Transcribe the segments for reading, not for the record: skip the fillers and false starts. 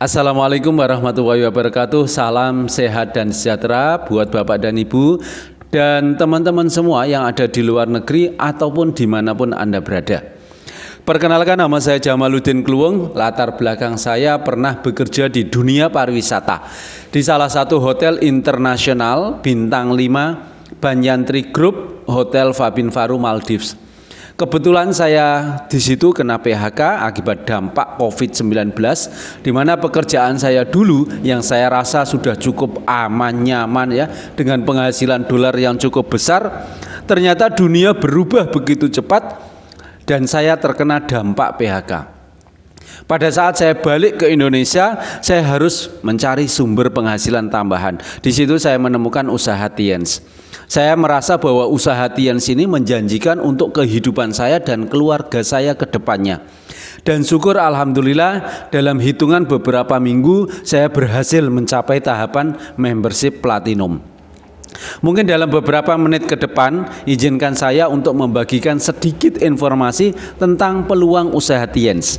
Assalamualaikum warahmatullahi wabarakatuh. Salam sehat dan sejahtera buat Bapak dan Ibu dan teman-teman semua yang ada di luar negeri ataupun dimanapun Anda berada. Perkenalkan, nama saya Jamaluddin Kluwung. Latar belakang saya pernah bekerja di dunia pariwisata di salah satu hotel internasional bintang 5 Banyantri Group Hotel Fabin Faru Maldives. Kebetulan saya di situ kena PHK akibat dampak COVID-19, di mana pekerjaan saya dulu yang saya rasa sudah cukup aman, nyaman ya, dengan penghasilan dolar yang cukup besar, ternyata dunia berubah begitu cepat dan saya terkena dampak PHK. Pada saat saya balik ke Indonesia, saya harus mencari sumber penghasilan tambahan. Di situ saya menemukan usaha Tiens. Saya merasa bahwa usaha Tiens ini menjanjikan untuk kehidupan saya dan keluarga saya ke depannya. Dan syukur alhamdulillah dalam hitungan beberapa minggu saya berhasil mencapai tahapan membership platinum. Mungkin dalam beberapa menit ke depan izinkan saya untuk membagikan sedikit informasi tentang peluang usaha Tiens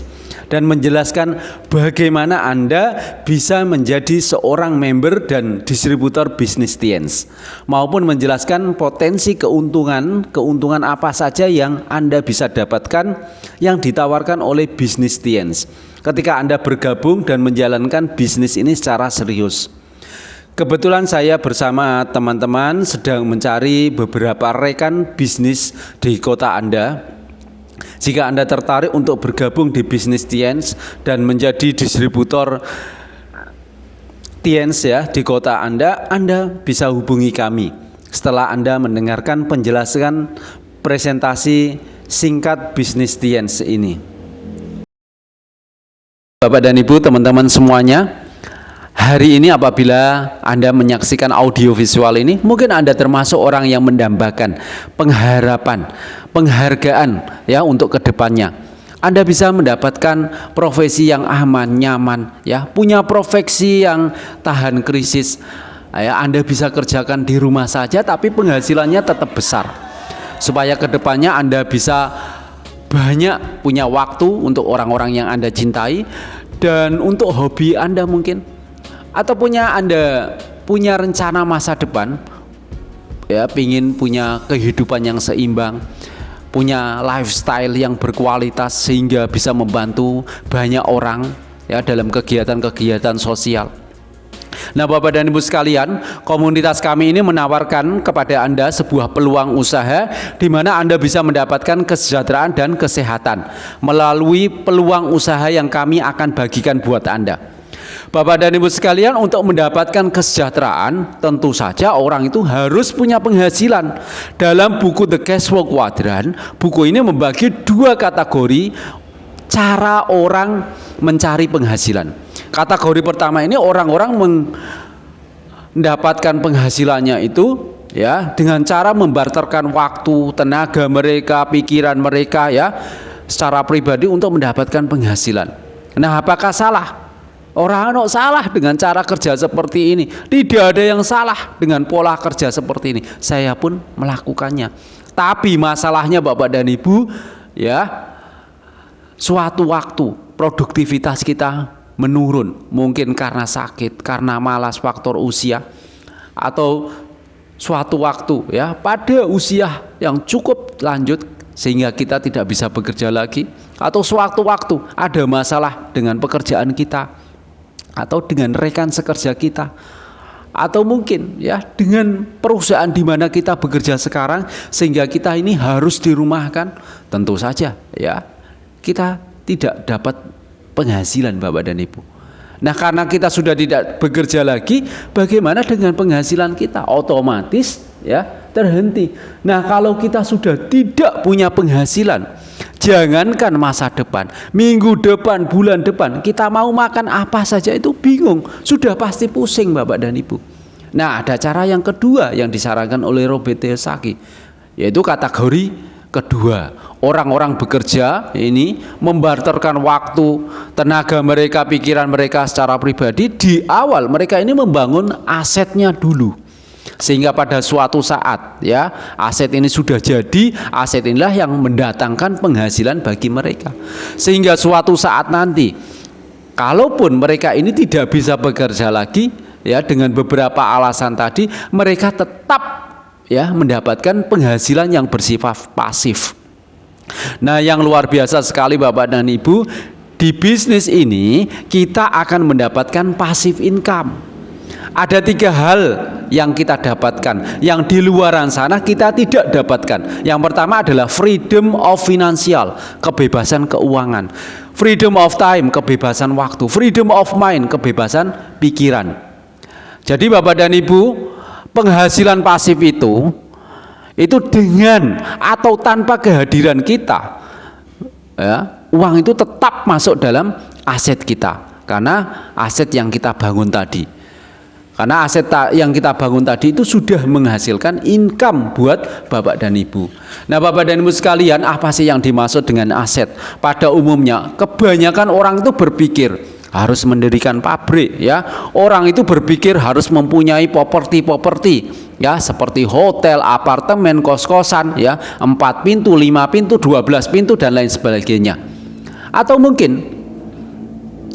dan menjelaskan bagaimana Anda bisa menjadi seorang member dan distributor bisnis Tiens, maupun menjelaskan potensi keuntungan apa saja yang Anda bisa dapatkan yang ditawarkan oleh bisnis Tiens ketika Anda bergabung dan menjalankan bisnis ini secara serius. Kebetulan saya bersama teman-teman sedang mencari beberapa rekan bisnis di kota Anda. Jika Anda tertarik untuk bergabung di bisnis Tiens dan menjadi distributor Tiens ya di kota Anda bisa hubungi kami setelah Anda mendengarkan penjelasan presentasi singkat bisnis Tiens ini. Bapak dan Ibu, teman-teman semuanya, hari ini apabila Anda menyaksikan audio visual ini, mungkin Anda termasuk orang yang mendambakan pengharapan, penghargaan ya untuk kedepannya. Anda bisa mendapatkan profesi yang aman, nyaman ya, punya profesi yang tahan krisis ya. Anda bisa kerjakan di rumah saja tapi penghasilannya tetap besar, supaya kedepannya Anda bisa banyak punya waktu untuk orang-orang yang Anda cintai dan untuk hobi Anda mungkin, atau Anda punya rencana masa depan ya, pingin punya kehidupan yang seimbang, punya lifestyle yang berkualitas sehingga bisa membantu banyak orang ya dalam kegiatan-kegiatan sosial. Nah, Bapak dan Ibu sekalian, komunitas kami ini menawarkan kepada Anda sebuah peluang usaha di mana Anda bisa mendapatkan kesejahteraan dan kesehatan melalui peluang usaha yang kami akan bagikan buat Anda. Bapak dan Ibu sekalian, untuk mendapatkan kesejahteraan tentu saja orang itu harus punya penghasilan. Dalam buku The Cash Flow Quadrant, buku ini membagi dua kategori cara orang mencari penghasilan. Kategori pertama ini orang-orang mendapatkan penghasilannya itu ya dengan cara membarterkan waktu, tenaga mereka, pikiran mereka ya secara pribadi untuk mendapatkan penghasilan. Nah, apakah salah? Orang salah dengan cara kerja seperti ini. Tidak ada yang salah dengan pola kerja seperti ini. Saya pun melakukannya. Tapi masalahnya Bapak dan Ibu ya, suatu waktu produktivitas kita menurun. Mungkin karena sakit, karena malas, faktor usia, atau suatu waktu ya pada usia yang cukup lanjut sehingga kita tidak bisa bekerja lagi, atau suatu waktu ada masalah dengan pekerjaan kita atau dengan rekan sekerja kita, atau mungkin ya dengan perusahaan di mana kita bekerja sekarang sehingga kita ini harus dirumahkan. Tentu saja ya kita tidak dapat penghasilan Bapak dan Ibu. Nah, karena kita sudah tidak bekerja lagi, bagaimana dengan penghasilan kita? Otomatis ya terhenti. Nah, kalau kita sudah tidak punya penghasilan, jangankan masa depan, minggu depan, bulan depan, kita mau makan apa saja itu bingung, sudah pasti pusing Bapak dan Ibu. Nah, ada cara yang kedua yang disarankan oleh Robert Kiyosaki, yaitu kategori kedua. Orang-orang bekerja ini membarterkan waktu, tenaga mereka, pikiran mereka secara pribadi. Di awal mereka ini membangun asetnya dulu, sehingga pada suatu saat ya aset ini sudah jadi, aset inilah yang mendatangkan penghasilan bagi mereka, sehingga suatu saat nanti Kalaupun mereka ini tidak bisa bekerja lagi, ya dengan beberapa alasan tadi, mereka tetap ya mendapatkan penghasilan yang bersifat pasif. Nah, yang luar biasa sekali Bapak dan Ibu, di bisnis ini kita akan mendapatkan passive income. Ada 3 hal yang kita dapatkan, yang di luaran sana kita tidak dapatkan. Yang pertama adalah freedom of financial, kebebasan keuangan. Freedom of time, kebebasan waktu. Freedom of mind, kebebasan pikiran. Jadi Bapak dan Ibu, penghasilan pasif itu dengan atau tanpa kehadiran kita, ya, uang itu tetap masuk dalam aset kita, karena aset yang kita bangun tadi. Karena aset yang kita bangun tadi itu sudah menghasilkan income buat Bapak dan Ibu. Nah, Bapak dan Ibu sekalian, apa sih yang dimaksud dengan aset? Pada umumnya, kebanyakan orang itu berpikir harus mendirikan pabrik, ya. Orang itu berpikir harus mempunyai properti, ya, seperti hotel, apartemen, kos-kosan, ya, 4 pintu, 5 pintu, 12 pintu dan lain sebagainya. Atau mungkin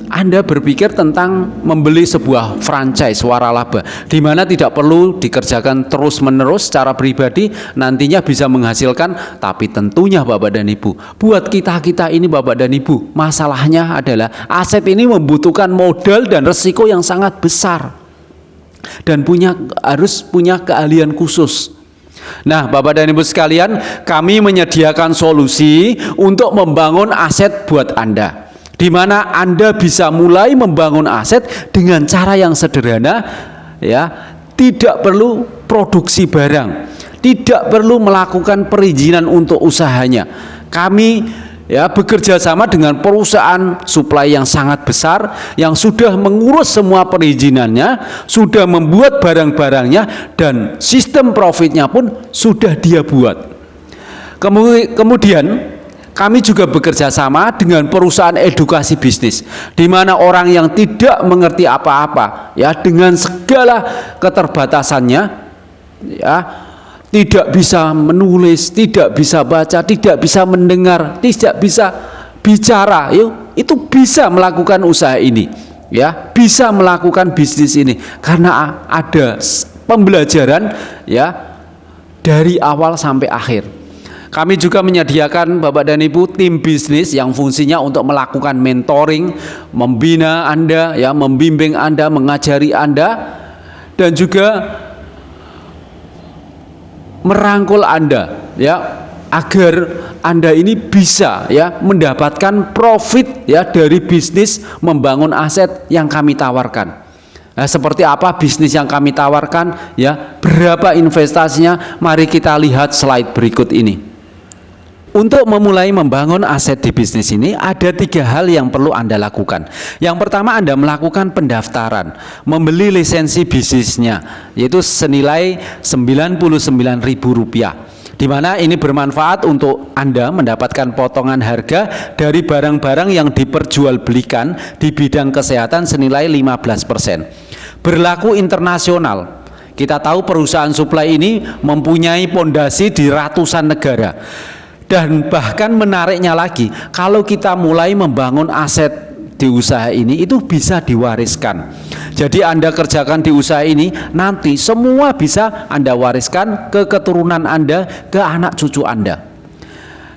Anda berpikir tentang membeli sebuah franchise waralaba, di mana tidak perlu dikerjakan terus-menerus secara pribadi, nantinya bisa menghasilkan. Tapi tentunya Bapak dan Ibu, buat kita ini Bapak dan Ibu, masalahnya adalah aset ini membutuhkan modal dan resiko yang sangat besar, dan harus punya keahlian khusus. Nah, Bapak dan Ibu sekalian, kami menyediakan solusi untuk membangun aset buat Anda, di mana Anda bisa mulai membangun aset dengan cara yang sederhana, ya. Tidak perlu produksi barang, tidak perlu melakukan perizinan untuk usahanya. Kami ya bekerja sama dengan perusahaan suplai yang sangat besar, yang sudah mengurus semua perizinannya, sudah membuat barang-barangnya, dan sistem profitnya pun sudah dia buat. Kemudian kami juga bekerja sama dengan perusahaan edukasi bisnis, di mana orang yang tidak mengerti apa-apa, ya, dengan segala keterbatasannya, ya, tidak bisa menulis, tidak bisa baca, tidak bisa mendengar, tidak bisa bicara, itu bisa melakukan usaha ini, ya, bisa melakukan bisnis ini karena ada pembelajaran, ya, dari awal sampai akhir. Kami juga menyediakan Bapak dan Ibu tim bisnis yang fungsinya untuk melakukan mentoring, membina Anda, ya, membimbing Anda, mengajari Anda, dan juga merangkul Anda, ya, agar Anda ini bisa, ya, mendapatkan profit, ya, dari bisnis membangun aset yang kami tawarkan. Nah, seperti apa bisnis yang kami tawarkan, ya, berapa investasinya? Mari kita lihat slide berikut ini. Untuk memulai membangun aset di bisnis ini, ada 3 hal yang perlu Anda lakukan. Yang pertama, Anda melakukan pendaftaran, membeli lisensi bisnisnya, yaitu senilai Rp99.000, di mana ini bermanfaat untuk Anda mendapatkan potongan harga dari barang-barang yang diperjualbelikan di bidang kesehatan senilai 15%. Berlaku internasional. Kita tahu perusahaan suplai ini mempunyai pondasi di ratusan negara. Dan bahkan menariknya lagi, kalau kita mulai membangun aset di usaha ini, itu bisa diwariskan. Jadi Anda kerjakan di usaha ini, nanti semua bisa Anda wariskan ke keturunan Anda, ke anak cucu Anda.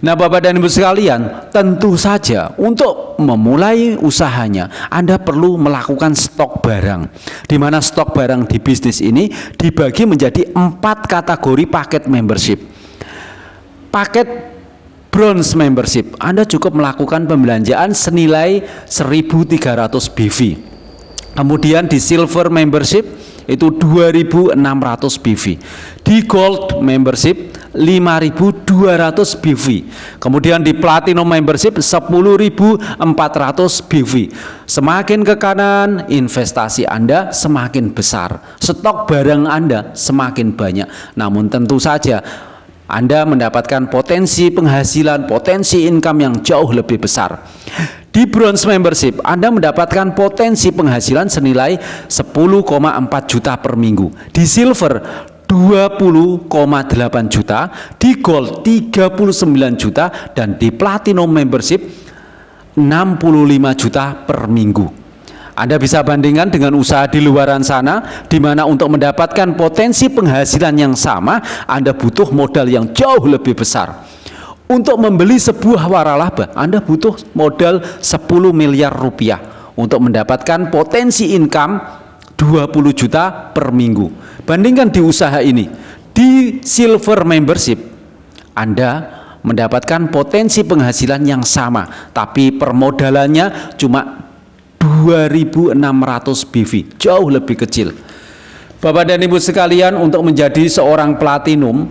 Nah, Bapak dan Ibu sekalian, tentu saja untuk memulai usahanya Anda perlu melakukan stok barang, di mana stok barang di bisnis ini dibagi menjadi 4 kategori paket membership. Paket Bronze membership, Anda cukup melakukan pembelanjaan senilai 1.300 BV. Kemudian di Silver membership itu 2.600 BV. Di Gold membership 5.200 BV. Kemudian di Platinum membership 10.400 BV. Semakin ke kanan, investasi Anda semakin besar, stok barang Anda semakin banyak. Namun tentu saja Anda mendapatkan potensi penghasilan, potensi income yang jauh lebih besar. Di Bronze membership, Anda mendapatkan potensi penghasilan senilai 10,4 juta per minggu. Di Silver 20,8 juta, di Gold 39 juta, dan di Platinum membership 65 juta per minggu. Anda bisa bandingkan dengan usaha di luaran sana, di mana untuk mendapatkan potensi penghasilan yang sama, Anda butuh modal yang jauh lebih besar. Untuk membeli sebuah waralaba, Anda butuh modal 10 miliar rupiah untuk mendapatkan potensi income 20 juta per minggu. Bandingkan di usaha ini, di silver membership, Anda mendapatkan potensi penghasilan yang sama, tapi permodalannya cuma 2.600 BV, jauh lebih kecil. Bapak dan Ibu sekalian, untuk menjadi seorang platinum,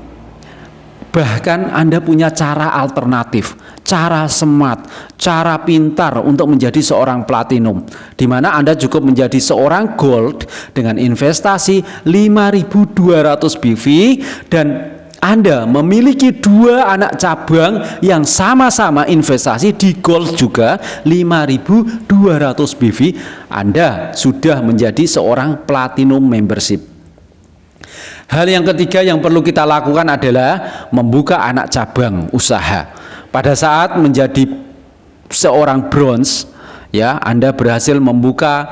bahkan Anda punya cara alternatif, cara smart, cara pintar untuk menjadi seorang platinum, di mana Anda cukup menjadi seorang gold dengan investasi 5.200 BV dan Anda memiliki 2 anak cabang yang sama-sama investasi di gold juga 5.200 BV, Anda sudah menjadi seorang platinum membership. Hal yang ketiga yang perlu kita lakukan adalah membuka anak cabang usaha. Pada saat menjadi seorang bronze, ya, Anda berhasil membuka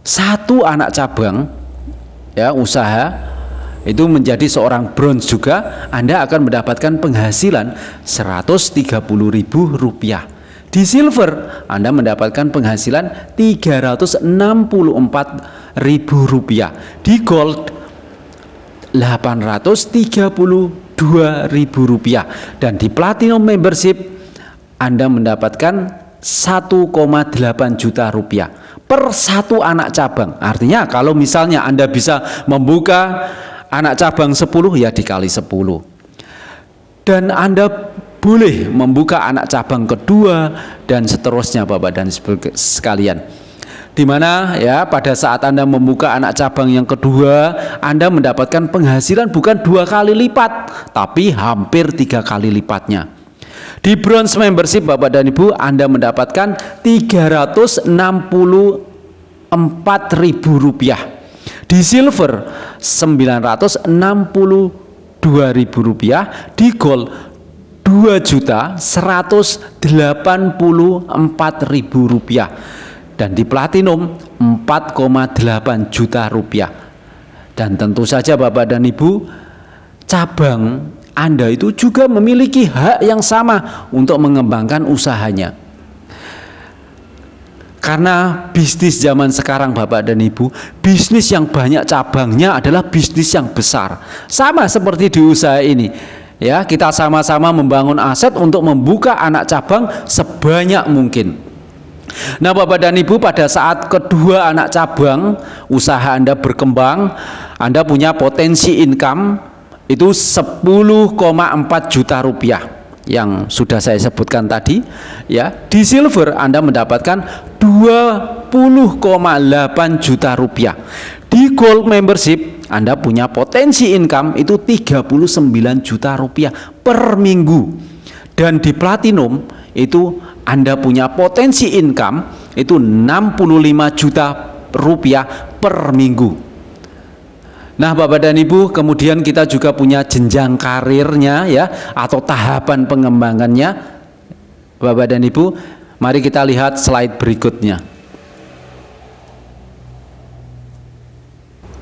1 anak cabang, ya, usaha, itu menjadi seorang bronze juga, Anda akan mendapatkan penghasilan 130.000 rupiah. Di silver, Anda mendapatkan penghasilan 364.000 rupiah. Di gold, 832.000 rupiah. Dan di platinum membership, Anda mendapatkan 1,8 juta rupiah per 1 anak cabang. Artinya kalau misalnya Anda bisa membuka anak cabang 10, ya dikali 10. Dan Anda boleh membuka anak cabang kedua dan seterusnya Bapak dan sekalian. Di mana ya pada saat Anda membuka anak cabang yang kedua, Anda mendapatkan penghasilan bukan 2 kali lipat, tapi hampir 3 kali lipatnya. Di bronze membership Bapak dan Ibu, Anda mendapatkan 364.000 rupiah. Di silver 962.000 rupiah, di gold 2.184.000 rupiah, dan di platinum 4,8 juta rupiah. Dan tentu saja Bapak dan Ibu, cabang Anda itu juga memiliki hak yang sama untuk mengembangkan usahanya. Karena bisnis zaman sekarang Bapak dan Ibu, bisnis yang banyak cabangnya adalah bisnis yang besar. Sama seperti di usaha ini. Ya, kita sama-sama membangun aset untuk membuka anak cabang sebanyak mungkin. Nah Bapak dan Ibu, pada saat kedua anak cabang usaha Anda berkembang, Anda punya potensi income itu 10,4 juta rupiah yang sudah saya sebutkan tadi, ya. Di silver Anda mendapatkan 20,8 juta rupiah. Di gold membership Anda punya potensi income itu 39 juta rupiah per minggu. Dan di platinum itu Anda punya potensi income itu 65 juta rupiah per minggu. Nah Bapak dan Ibu, kemudian kita juga punya jenjang karirnya, ya, atau tahapan pengembangannya. Bapak dan Ibu, mari kita lihat slide berikutnya.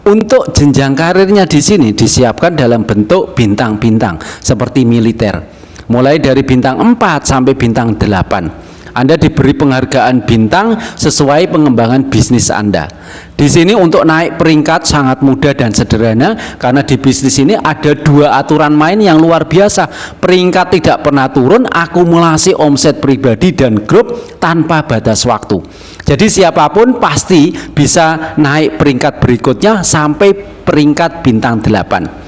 Untuk jenjang karirnya di sini disiapkan dalam bentuk bintang-bintang seperti militer. Mulai dari bintang 4 sampai bintang 8. Anda diberi penghargaan bintang sesuai pengembangan bisnis Anda. Di sini untuk naik peringkat sangat mudah dan sederhana, karena di bisnis ini ada 2 aturan main yang luar biasa. Peringkat tidak pernah turun, akumulasi omset pribadi dan grup tanpa batas waktu. Jadi siapapun pasti bisa naik peringkat berikutnya sampai peringkat bintang 8.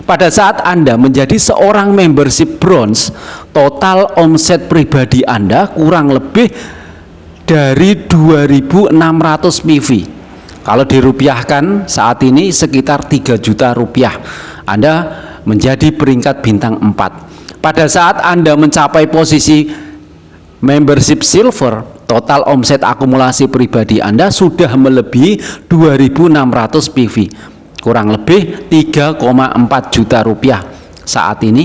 Pada saat Anda menjadi seorang membership bronze, total omset pribadi Anda kurang lebih dari 2.600 PV. Kalau dirupiahkan saat ini sekitar 3 juta rupiah. Anda menjadi peringkat bintang 4. Pada saat Anda mencapai posisi membership silver, total omset akumulasi pribadi Anda sudah melebihi 2.600 PV. Kurang lebih 3,4 juta rupiah. Saat ini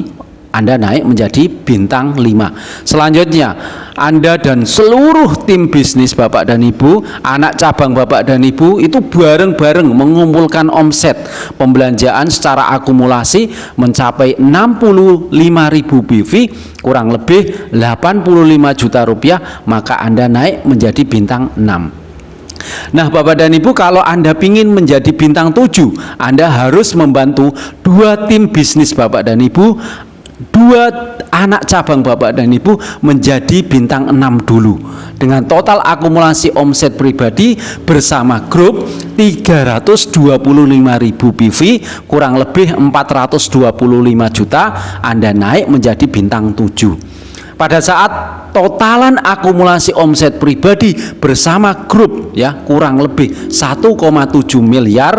Anda naik menjadi bintang 5. Selanjutnya, Anda dan seluruh tim bisnis Bapak dan Ibu, anak cabang Bapak dan Ibu itu bareng-bareng mengumpulkan omset pembelanjaan secara akumulasi mencapai 65.000 BV, kurang lebih 85 juta rupiah, maka Anda naik menjadi bintang 6. Nah, Bapak dan Ibu, kalau Anda ingin menjadi bintang 7, Anda harus membantu 2 tim bisnis Bapak dan Ibu, 2 anak cabang Bapak dan Ibu menjadi bintang 6 dulu, dengan total akumulasi omset pribadi bersama grup 325.000 BV, kurang lebih 425 juta. Anda naik menjadi bintang 7. Pada saat totalan akumulasi omset pribadi bersama grup ya kurang lebih 1,7 miliar,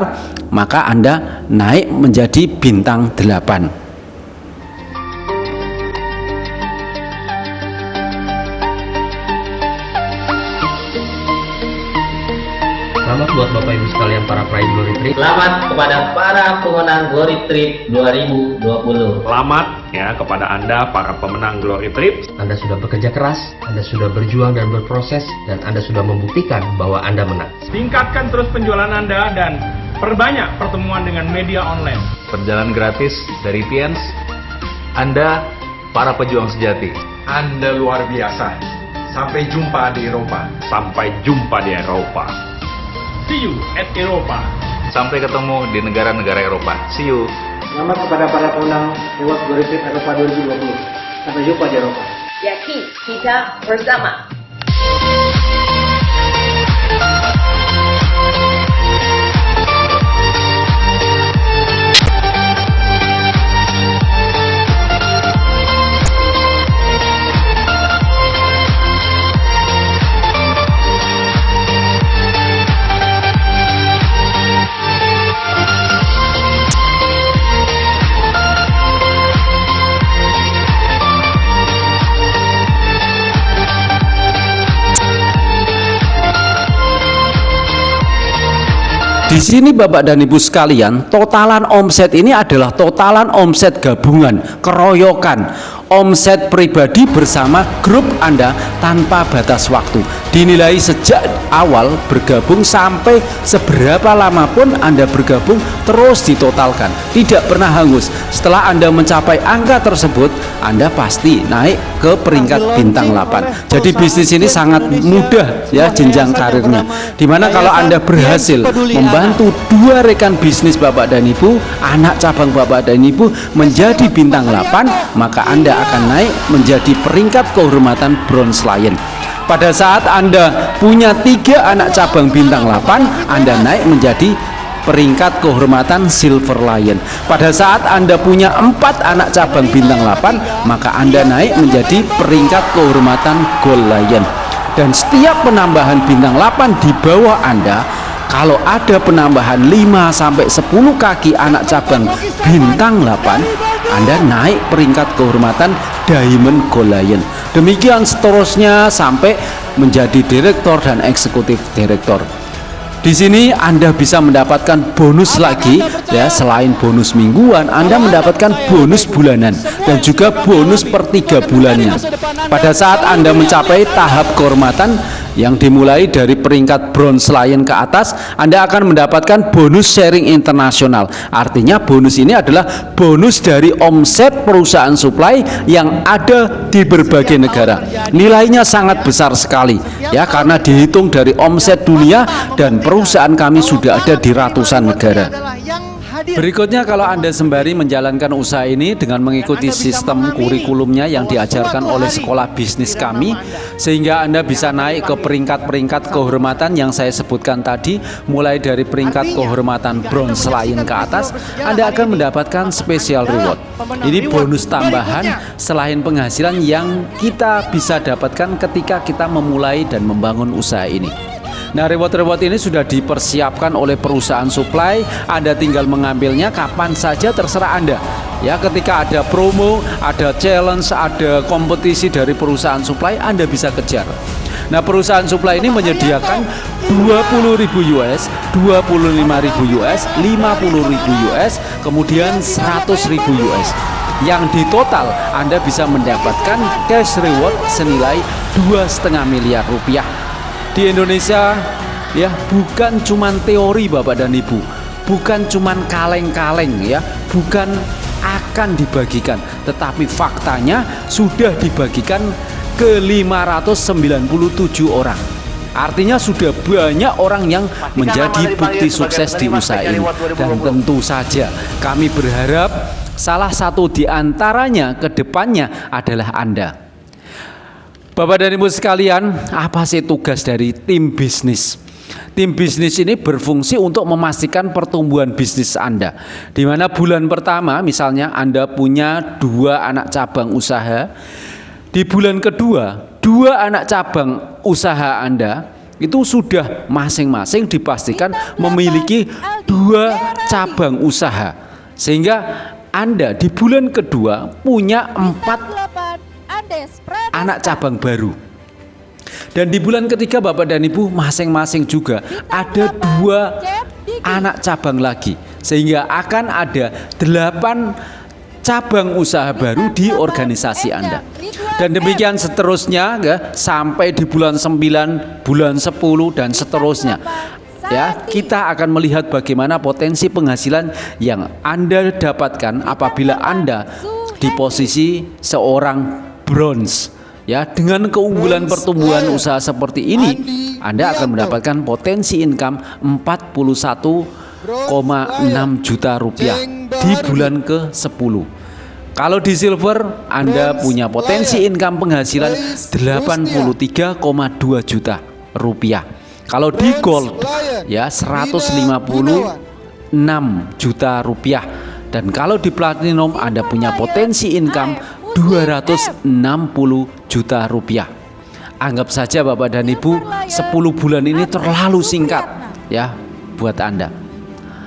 maka Anda naik menjadi bintang 8. Selamat buat Bapak Ibu sekalian para peraih Glory Trip. Selamat kepada para pemenang Glory Trip 2020. Selamat ya kepada Anda para pemenang Glory Trip. Anda sudah bekerja keras, Anda sudah berjuang dan berproses, dan Anda sudah membuktikan bahwa Anda menang. Tingkatkan terus penjualan Anda dan perbanyak pertemuan dengan media online. Perjalanan gratis dari Tiens. Anda para pejuang sejati. Anda luar biasa. Sampai jumpa di Eropa. Sampai jumpa di Eropa. See you at Eropa. Sampai ketemu di negara-negara Eropa. See you. Selamat kepada para pemenang Reward Glory Trip Eropa 2020. Sampai jumpa di Eropa. Yakin kita bersama. Di sini Bapak dan Ibu sekalian, totalan omset ini adalah totalan omset gabungan, keroyokan, omset pribadi bersama grup Anda tanpa batas waktu. Dinilai sejak awal bergabung sampai seberapa lama pun Anda bergabung, terus ditotalkan, tidak pernah hangus. Setelah Anda mencapai angka tersebut, Anda pasti naik ke peringkat bintang 8. Jadi bisnis ini sangat mudah ya jenjang karirnya. Dimana kalau Anda berhasil membantu 2 rekan bisnis Bapak dan Ibu, anak cabang Bapak dan Ibu menjadi bintang 8, maka Anda akan naik menjadi peringkat kehormatan Bronze Lion. Pada saat Anda punya 3 anak cabang bintang 8, Anda naik menjadi peringkat kehormatan Silver Lion. Pada saat Anda punya 4 anak cabang bintang 8, maka Anda naik menjadi peringkat kehormatan Gold Lion. Dan setiap penambahan bintang 8 di bawah Anda, kalau ada penambahan 5 sampai 10 kaki anak cabang bintang 8, Anda naik peringkat kehormatan Diamond Gold Lion. Demikian seterusnya sampai menjadi direktur dan eksekutif direktur. Di sini Anda bisa mendapatkan bonus lagi ya, selain bonus mingguan, Anda mendapatkan bonus bulanan dan juga bonus per 3 bulannya. Pada saat Anda mencapai tahap kehormatan yang dimulai dari peringkat Bronze Lion ke atas, Anda akan mendapatkan bonus sharing internasional. Artinya bonus ini adalah bonus dari omset perusahaan suplai yang ada di berbagai negara. Nilainya sangat besar sekali ya, karena dihitung dari omset dunia dan perusahaan kami sudah ada di ratusan negara. Berikutnya, kalau Anda sembari menjalankan usaha ini dengan mengikuti sistem kurikulumnya yang diajarkan oleh sekolah bisnis kami, sehingga Anda bisa naik ke peringkat-peringkat kehormatan yang saya sebutkan tadi, mulai dari peringkat kehormatan Bronze Lion ke atas, Anda akan mendapatkan special reward. Ini bonus tambahan selain penghasilan yang kita bisa dapatkan ketika kita memulai dan membangun usaha ini. Nah, reward-reward ini sudah dipersiapkan oleh perusahaan suplai. Anda tinggal mengambilnya kapan saja terserah Anda. Ya, ketika ada promo, ada challenge, ada kompetisi dari perusahaan suplai, Anda bisa kejar. Nah, perusahaan suplai ini menyediakan 20.000 US, 25.000 US, 50.000 US, kemudian 100.000 US. yang di total Anda bisa mendapatkan cash reward senilai 2,5 miliar rupiah. Di Indonesia ya, bukan cuman teori Bapak dan Ibu, bukan cuman kaleng-kaleng ya, bukan akan dibagikan, tetapi faktanya sudah dibagikan ke 597 orang. Artinya sudah banyak orang yang menjadi bukti sukses di usaha ini. Dan tentu saja kami berharap salah satu di antaranya ke depannya adalah Anda. Bapak dan Ibu sekalian, apa sih tugas dari tim bisnis? Tim bisnis ini berfungsi untuk memastikan pertumbuhan bisnis Anda. Di mana bulan pertama misalnya Anda punya 2 anak cabang usaha. Di bulan kedua, 2 anak cabang usaha Anda itu sudah masing-masing dipastikan memiliki 2 cabang usaha. Sehingga Anda di bulan kedua punya 4 anak cabang baru. Dan di bulan ketiga Bapak dan Ibu masing-masing juga ada 2 anak cabang lagi. Sehingga akan ada 8 cabang usaha baru di organisasi Anda. Dan demikian seterusnya ya, sampai di bulan 9, bulan 10 dan seterusnya. Ya, kita akan melihat bagaimana potensi penghasilan yang Anda dapatkan apabila Anda di posisi seorang bronze. Ya, dengan keunggulan pertumbuhan usaha seperti ini, Anda akan mendapatkan potensi income 41,6 juta rupiah di bulan ke-10. Kalau di silver, Anda punya potensi income penghasilan 83,2 juta rupiah. Kalau di gold, ya 156 juta rupiah. Dan kalau di platinum, Anda punya potensi income 260 juta rupiah. Anggap saja Bapak dan Ibu, 10 bulan ini terlalu singkat ya buat Anda.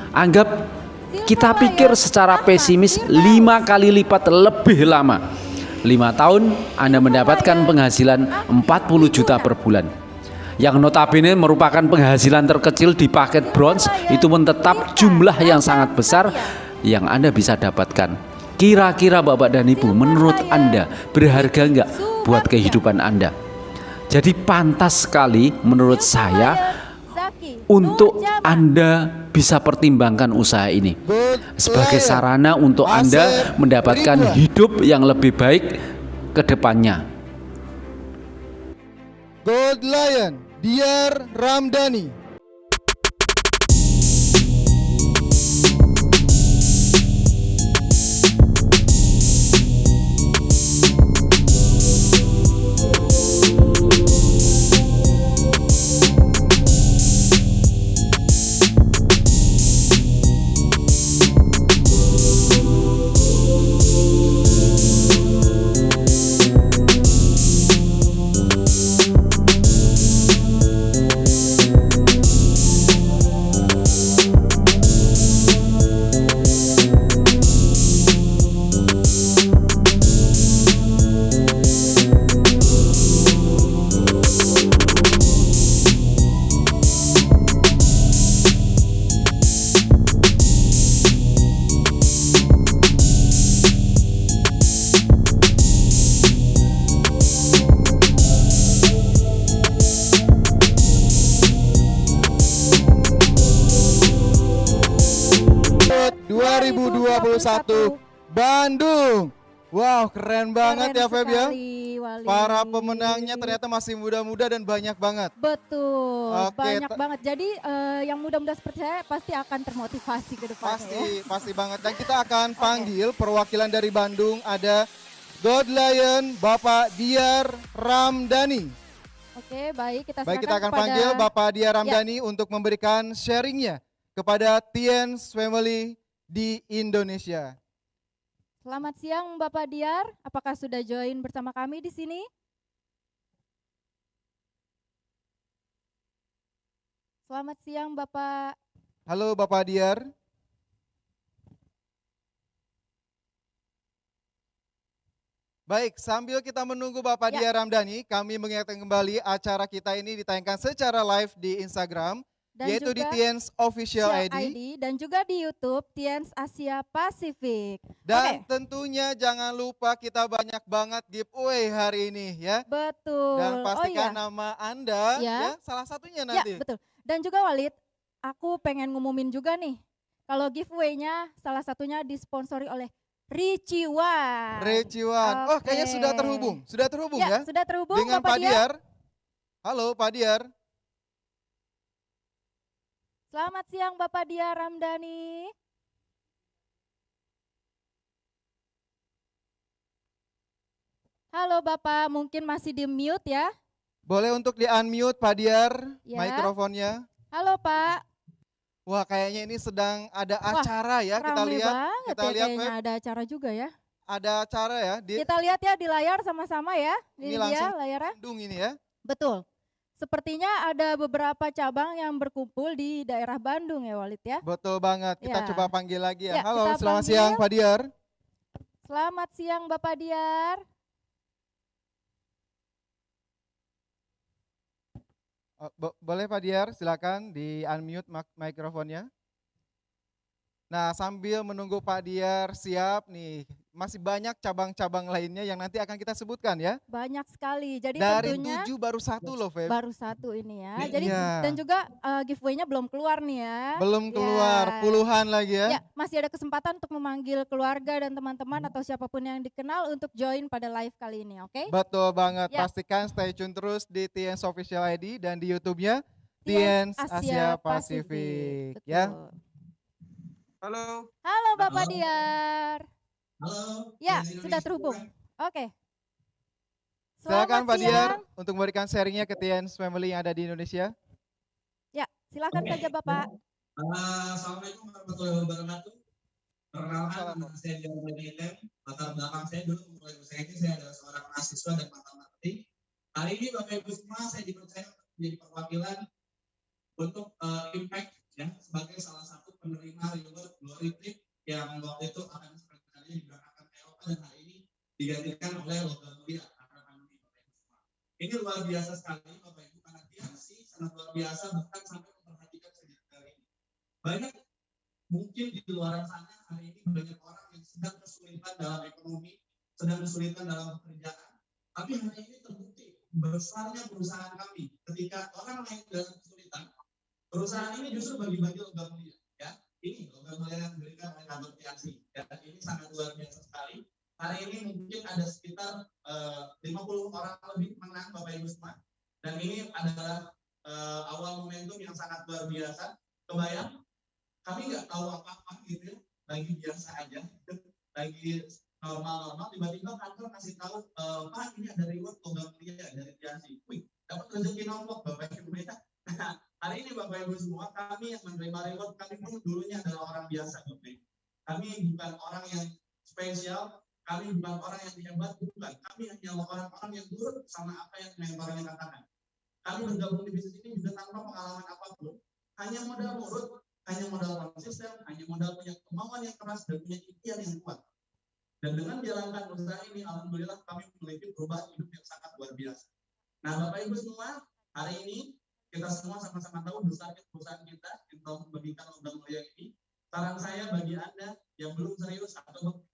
Anggap kita pikir secara pesimis 5 kali lipat lebih lama. 5 tahun Anda mendapatkan penghasilan 40 juta per bulan. Yang notabene merupakan penghasilan terkecil di paket bronze, itu pun tetap jumlah yang sangat besar yang Anda bisa dapatkan. Kira-kira Bapak dan Ibu, menurut Anda berharga enggak buat kehidupan Anda? Jadi pantas sekali menurut saya untuk Anda bisa pertimbangkan usaha ini sebagai sarana untuk Anda mendapatkan hidup yang lebih baik ke depannya. Gold Lion, Diyar Ramdhani. Bandung. Wow, keren banget ya Feb ya. Para pemenangnya ternyata masih muda-muda dan banyak banget. Betul, Oke, banyak banget. Jadi yang muda-muda seperti saya pasti akan termotivasi ke depannya. Pasti banget. Dan kita akan panggil perwakilan dari Bandung, ada Gold Lion Bapak Diyar Ramdhani. Oke, baik, kita akan panggil Bapak Diyar Ramdhani untuk memberikan sharingnya kepada Tiens Family di Indonesia. Selamat siang Bapak Diyar, apakah sudah join bersama kami di sini? Selamat siang Bapak. Halo Bapak Diyar. Baik, sambil kita menunggu Bapak Diyar Ramdhani, kami mengingatkan kembali acara kita ini ditayangkan secara live di Instagram. Dan yaitu di juga Tiens Official ID. dan juga di YouTube Tiens Asia Pasifik. Dan Oke. tentunya jangan lupa kita banyak banget giveaway hari ini ya. Betul. Dan pastikan oh, iya. nama Anda Ya. ya salah satunya Ya, nanti. betul. Dan juga Walid, aku pengen ngumumin juga nih. Kalau giveaway-nya salah satunya disponsori oleh Riciwan. Riciwan. Oh, kayaknya sudah terhubung. Sudah terhubung ya? Sudah terhubung Dengan Bapak Pak Diar. Halo Pak Diar. Selamat siang Bapak Diar Ramdhani. Halo Bapak, mungkin masih di mute ya? Boleh untuk di-unmute Pak Diar Ya. mikrofonnya. Halo Pak. Wah, kayaknya ini sedang ada acara ya, kita Rame lihat. banget Kita ya, lihat kayaknya Feb. ada acara juga ya. Ada acara ya di Kita lihat ya di layar sama-sama ya. Ini Ini langsung dia layarnya. Bandung ini ya. Betul. Sepertinya ada beberapa cabang yang berkumpul di daerah Bandung ya Walid ya. Betul banget. Kita Ya. coba panggil lagi ya. Ya, Halo, kita selamat panggil. siang Pak Diar. Selamat siang Bapak Diar. Boleh Pak Diar, silakan di-unmute mikrofonnya. Nah, sambil menunggu Pak Diar siap nih, masih banyak cabang-cabang lainnya yang nanti akan kita sebutkan ya. Banyak sekali. Jadi Dari tentunya 7 baru 1 loh, Feb. baru 1 ini ya. Jadi Iya. dan juga giveaway-nya belum keluar nih ya. Belum keluar, Ya. puluhan lagi ya. Ya, masih ada kesempatan untuk memanggil keluarga dan teman-teman atau siapapun yang dikenal untuk join pada live kali ini, oke? Betul banget, Ya. pastikan stay tune terus di Tiens Official ID dan di YouTube-nya Tiens Tiens Asia Pasifik ya. Betul. Halo. Halo Bapak Diar. Halo. Ya, sudah terhubung. Oke. Silakan Selamat Pak Diar siang. untuk memberikan sharingnya ke Tiens Family yang ada di Indonesia. Ya, silakan saja Bapak. Assalamualaikum warahmatullahi wabarakatuh. Perkenalkan, nama saya Diar Item. Latar belakang saya dulu memulai usaha ini, saya adalah seorang mahasiswa dan mantan marketing. Hari ini Bapak Ibu semua saya dipercaya menjadi perwakilan untuk impact ya sebagai salah satu penerima reward Glory Trip yang waktu itu akan seperti diberangkatkan ke Eropa dan hari ini digantikan oleh Logam Mulia karena pandemi Bapak Ibu semua. Ini luar biasa sekali Bapak Ibu karena Tiansi sangat luar biasa bahkan sampai memperhatikan sejarah ini. Banyak mungkin di luar sana hari ini banyak orang yang sedang kesulitan dalam ekonomi, sedang kesulitan dalam pekerjaan. Tapi hari ini terbukti besarnya perusahaan kami ketika orang lain dalam kesulitan. Perusahaan ini justru bagi-bagi logam mulia, ya. Ini logam mulia yang diberikan oleh kantor Tiansi. Ya, ini sangat luar biasa sekali. Hari ini mungkin ada sekitar 50 orang lebih menang Bapak Ibu semua. Dan ini adalah awal momentum yang sangat luar biasa. Kebayang? Kami nggak tahu apa-apa gitu ya. Lagi biasa aja. Lagi normal-normal. Tiba-tiba kantor kasih tahu, Pak ini ada reward logam mulia dari Tiansi. Wih, dapat rezeki nombok Bapak Ibu ya. Hari ini Bapak Ibu semua, kami yang menerima reward, kami pun dulunya adalah orang biasa Bapak Ibu. Kami bukan orang yang spesial, kami bukan orang yang hebat, bukan. Kami hanyalah orang-orang yang nurut sama apa yang mentornya katakan. Kami bergabung di bisnis ini juga tanpa pengalaman apapun. Hanya modal nurut, hanya modal konsisten, hanya modal punya kemauan yang keras dan punya ikhtiar yang kuat. Dan dengan menjalankan usaha ini, alhamdulillah kami memiliki perubahan hidup yang sangat luar biasa. Nah Bapak Ibu semua, hari ini kita semua sama-sama tahu besarnya perusahaan kita yang telah membagikan logam mulia ini. Saran saya bagi Anda yang belum serius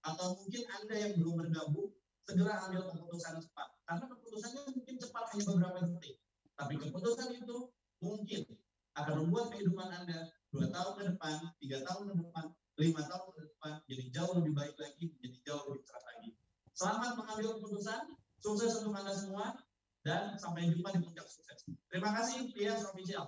atau mungkin Anda yang belum bergabung, segera ambil keputusan cepat. Karena keputusannya mungkin cepat hanya beberapa detik. Tapi keputusan itu mungkin akan membuat kehidupan Anda 2 tahun ke depan, 3 tahun ke depan, 5 tahun ke depan jadi jauh lebih baik lagi, jadi jauh lebih cerah lagi. Selamat mengambil keputusan, sukses untuk Anda semua. Dan sampai jumpa di puncak sukses. Terima kasih, Tiens Official.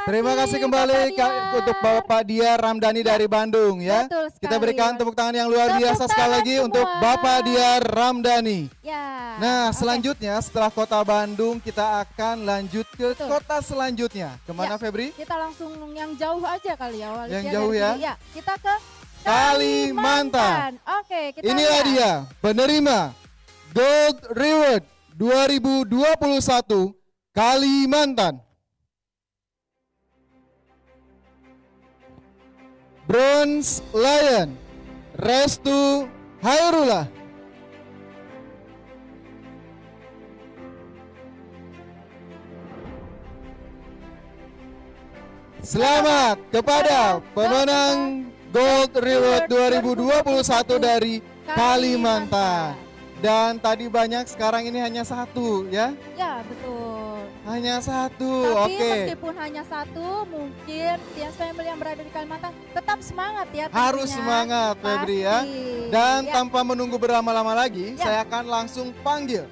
Terima kasih kembali untuk Bapak Diar Ramdhani dari Bandung ya. Betul sekali. Kita berikan tepuk tangan yang luar biasa sekali lagi semua untuk Bapak Diar Ramdhani. Ya. Nah, selanjutnya setelah Kota Bandung kita akan lanjut ke Betul. kota selanjutnya. Kemana Ya, Febri? Kita langsung yang jauh aja kali ya. Walid Yang ya, jauh dari ya. sini. Ya, kita ke Kalimantan. Oke, kita Inilah lihat. dia penerima Gold Reward 2021 Kalimantan. Bronze Lion Restu Hairullah. Selamat kepada pemenang Gold Reward 2021 dari Kalimantan. Dan tadi banyak, sekarang ini hanya satu ya. Ya, betul. Hanya satu, Tapi oke. meskipun hanya satu, mungkin Tians Family yang berada di Kalimantan tetap semangat ya. Harus tentunya. semangat Febri ya. Pasti. Dan Ya. tanpa menunggu berlama-lama lagi, Ya. saya akan langsung panggil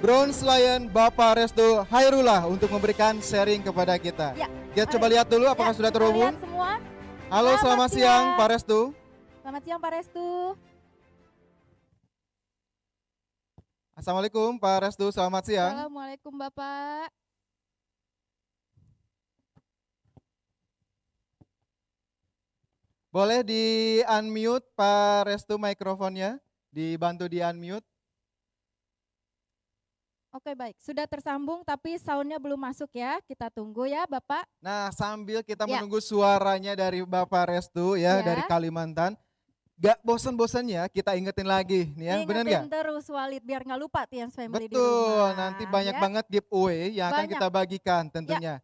Bronze Lion Bapak Resto Hairullah untuk memberikan sharing kepada kita. Ya. Kita coba lihat dulu apakah Ya, sudah kita terhubung. lihat semua. Halo, selamat siang Pak Restu. Selamat siang Pak Restu. Assalamualaikum Pak Restu, selamat siang. Assalamualaikum Bapak. Boleh di unmute Pak Restu mikrofonnya, dibantu di unmute. Oke baik, sudah tersambung tapi soundnya belum masuk ya. Kita tunggu ya Bapak. Nah, sambil kita Ya. menunggu suaranya dari Bapak Restu ya, Ya. dari Kalimantan. Gak bosan-bosannya kita ingetin lagi nih ya, benar nggak? Ingetin terus Walid biar nggak lupa Tians Family di Betul, rumah. nanti banyak ya. banget giveaway yang akan Banyak. kita bagikan tentunya.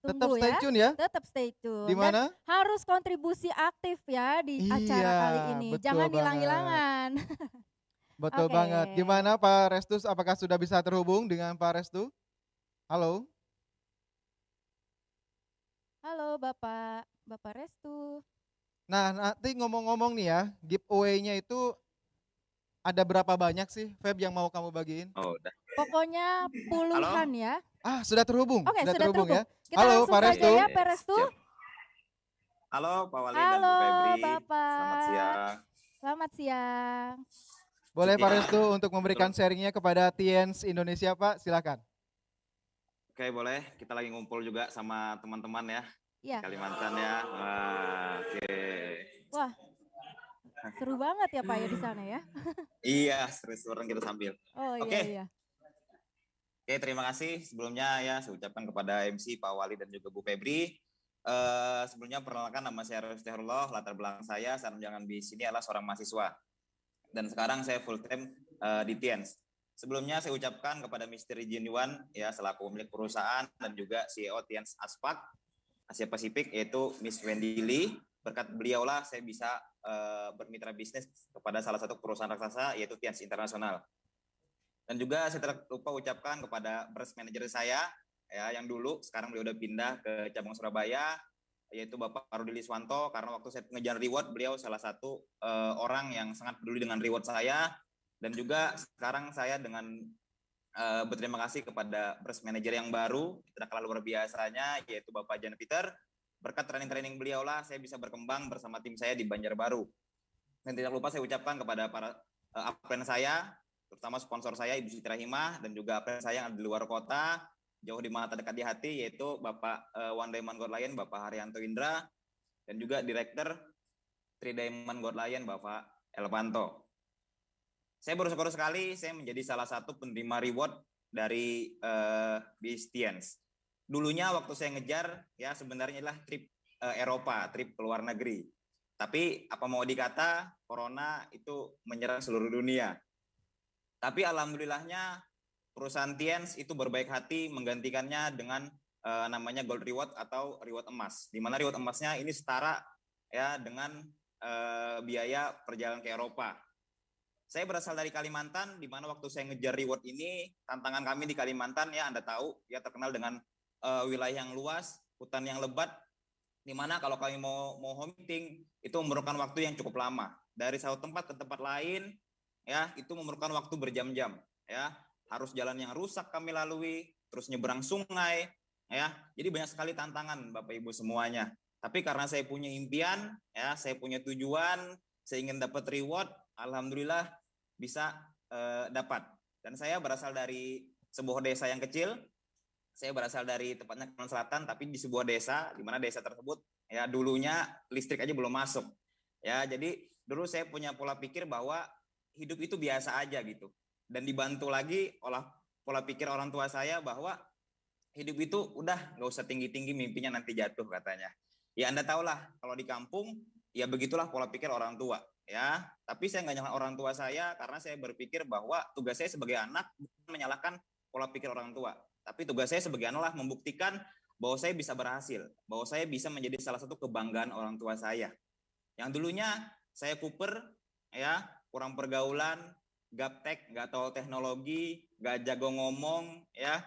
Tetap Tunggu stay ya. tune ya. Tetap stay tune. Di mana? Dan harus kontribusi aktif ya di acara Iya, kali ini. betul Jangan banget. hilang-hilangan. Betul Oke. banget. Gimana Pak Restu, apakah sudah bisa terhubung dengan Pak Restu? Halo? Halo Bapak, Bapak Restu. Nah, nanti ngomong-ngomong nih ya, giveaway-nya itu ada berapa banyak sih, Feb, yang mau kamu bagiin? Oh, udah. Pokoknya puluhan ya. Ah, sudah terhubung? Oke, sudah terhubung ya? Kita Halo, langsung Pak saja Restu. ya Pak Restu. Siap. Halo Pak Wali dan Bu Halo Febri. Bapak. Selamat siang. Selamat siang. Boleh Pak Ya. Restu untuk memberikan sharingnya kepada Tiens Indonesia, Pak, silakan. Oke, boleh. Kita lagi ngumpul juga sama teman-teman ya. Ya. Kalimantan ya. Wah, oke. Wah, seru banget ya Pak ya di sana ya. Iya, serius orang kita sambil. Oh Oke. iya. Oke, terima kasih sebelumnya ya saya ucapkan kepada MC Pak Wali dan juga Bu Febri. Sebelumnya perkenalkan nama saya Rustehullah, latar belakang saya saat menjalankan di sini adalah seorang mahasiswa. Dan sekarang saya full time di Tiens. Sebelumnya saya ucapkan kepada Mr. Jinwan ya selaku pemilik perusahaan dan juga CEO Tiens Aspak Asia Pasifik yaitu Miss Wendy Lee. Berkat beliaulah saya bisa bermitra bisnis kepada salah satu perusahaan raksasa yaitu Tiens Internasional. Dan juga saya tidak lupa ucapkan kepada branch manager saya ya yang dulu sekarang beliau udah pindah ke cabang Surabaya yaitu Bapak Rudi Liswanto karena waktu saya ngejar reward beliau salah satu orang yang sangat peduli dengan reward saya dan juga sekarang saya dengan berterima kasih kepada branch manager yang baru tidak kalah luar biasanya yaitu Bapak Jan Peter. Berkat training beliau lah saya bisa berkembang bersama tim saya di Banjarbaru. Dan tidak lupa saya ucapkan kepada para upline saya terutama sponsor saya Ibu Siti Rahimah dan juga upline saya yang ada di luar kota jauh di mana terdekat di hati yaitu Bapak One Diamond God Lion Bapak Haryanto Indra dan juga Direktur Three Diamond God Lion Bapak Elvanto. Saya bersyukur sekali saya menjadi salah satu penerima reward dari Tiens. Dulunya waktu saya ngejar ya sebenarnya adalah trip Eropa, trip ke luar negeri. Tapi apa mau dikata corona itu menyerang seluruh dunia. Tapi alhamdulillahnya perusahaan Tiens itu berbaik hati menggantikannya dengan namanya Gold Reward atau reward emas. Di mana reward emasnya ini setara ya dengan biaya perjalanan ke Eropa. Saya berasal dari Kalimantan, di mana waktu saya ngejar reward ini, tantangan kami di Kalimantan ya Anda tahu ya terkenal dengan wilayah yang luas, hutan yang lebat, di mana kalau kami mau home meeting itu memerlukan waktu yang cukup lama. Dari satu tempat ke tempat lain ya itu memerlukan waktu berjam-jam ya. Harus jalan yang rusak kami lalui, terus nyeberang sungai ya. Jadi banyak sekali tantangan Bapak Ibu semuanya. Tapi karena saya punya impian ya, saya punya tujuan, saya ingin dapat reward, alhamdulillah bisa dapat. Dan saya berasal dari sebuah desa yang kecil. Saya berasal dari tepatnya Kalimantan Selatan, tapi di sebuah desa, di mana desa tersebut ya dulunya listrik aja belum masuk. Ya, jadi dulu saya punya pola pikir bahwa hidup itu biasa aja gitu. Dan dibantu lagi oleh pola pikir orang tua saya bahwa hidup itu udah nggak usah tinggi-tinggi mimpinya nanti jatuh katanya. Ya Anda tahulah kalau di kampung ya begitulah pola pikir orang tua ya. Tapi saya nggak nyalakan orang tua saya karena saya berpikir bahwa tugas saya sebagai anak bukan menyalahkan pola pikir orang tua. Tapi tugas saya sebagai anak lah membuktikan bahwa saya bisa berhasil, bahwa saya bisa menjadi salah satu kebanggaan orang tua saya. Yang dulunya saya kuper, ya, kurang pergaulan, gaptek, nggak tahu teknologi, nggak jago ngomong, ya.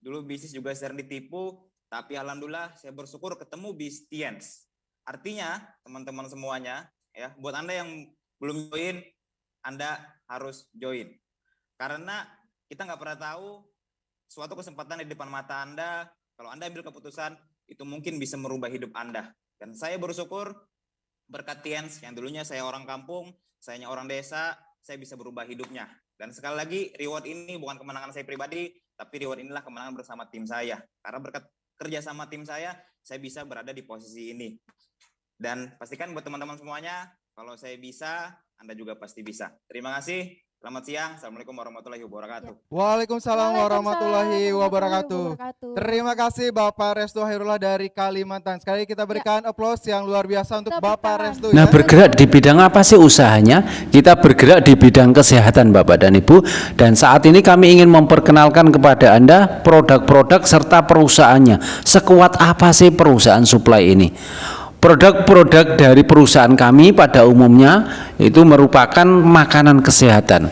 Dulu bisnis juga sering ditipu, tapi alhamdulillah saya bersyukur ketemu Tiens. Artinya teman-teman semuanya, ya, buat Anda yang belum join, Anda harus join. Karena kita nggak pernah tahu suatu kesempatan di depan mata Anda. Kalau Anda ambil keputusan, itu mungkin bisa merubah hidup Anda. Dan saya bersyukur berkat Tiens yang dulunya saya orang kampung, saya orang desa, saya bisa berubah hidupnya. Dan sekali lagi, reward ini bukan kemenangan saya pribadi, tapi reward inilah kemenangan bersama tim saya. Karena berkat kerja sama tim saya bisa berada di posisi ini. Dan pastikan buat teman-teman semuanya, kalau saya bisa, Anda juga pasti bisa. Terima kasih. Selamat siang. Assalamualaikum warahmatullahi wabarakatuh. Waalaikumsalam warahmatullahi wabarakatuh. Terima kasih Bapak Restu Hairullah dari Kalimantan. Sekali kita berikan aplaus yang luar biasa untuk Bapak Restu. Nah, bergerak di bidang apa sih usahanya? Kita bergerak di bidang kesehatan Bapak dan Ibu. Dan saat ini kami ingin memperkenalkan kepada Anda produk-produk serta perusahaannya. Sekuat apa sih perusahaan suplai ini? Produk-produk dari perusahaan kami pada umumnya itu merupakan makanan kesehatan,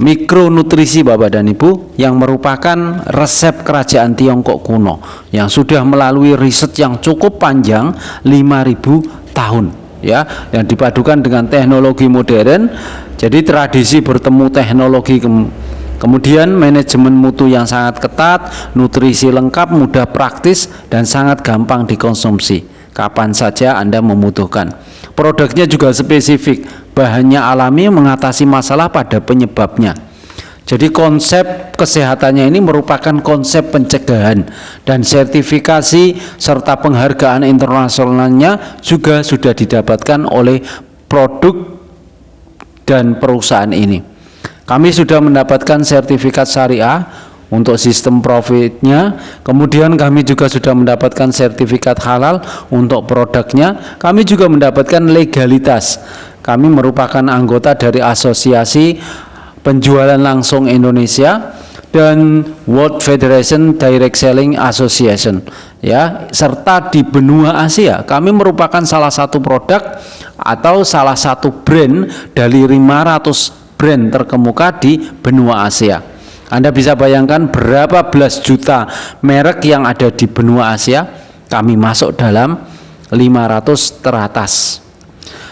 mikronutrisi Bapak dan Ibu, yang merupakan resep kerajaan Tiongkok kuno yang sudah melalui riset yang cukup panjang 5.000 tahun, ya, yang dipadukan dengan teknologi modern. Jadi tradisi bertemu teknologi, kemudian manajemen mutu yang sangat ketat, nutrisi lengkap, mudah praktis, dan sangat gampang dikonsumsi kapan saja Anda membutuhkan. Produknya juga spesifik, bahannya alami, mengatasi masalah pada penyebabnya. Jadi konsep kesehatannya ini merupakan konsep pencegahan, dan sertifikasi serta penghargaan internasionalnya juga sudah didapatkan oleh produk dan perusahaan ini. Kami sudah mendapatkan sertifikat syariah untuk sistem profitnya, kemudian kami juga sudah mendapatkan sertifikat halal untuk produknya. Kami juga mendapatkan legalitas. Kami merupakan anggota dari Asosiasi Penjualan Langsung Indonesia dan World Federation Direct Selling Association, ya, serta di benua Asia kami merupakan salah satu produk atau salah satu brand dari 500 brand terkemuka di benua Asia. Anda bisa bayangkan berapa belas juta merek yang ada di benua Asia, kami masuk dalam 500 teratas.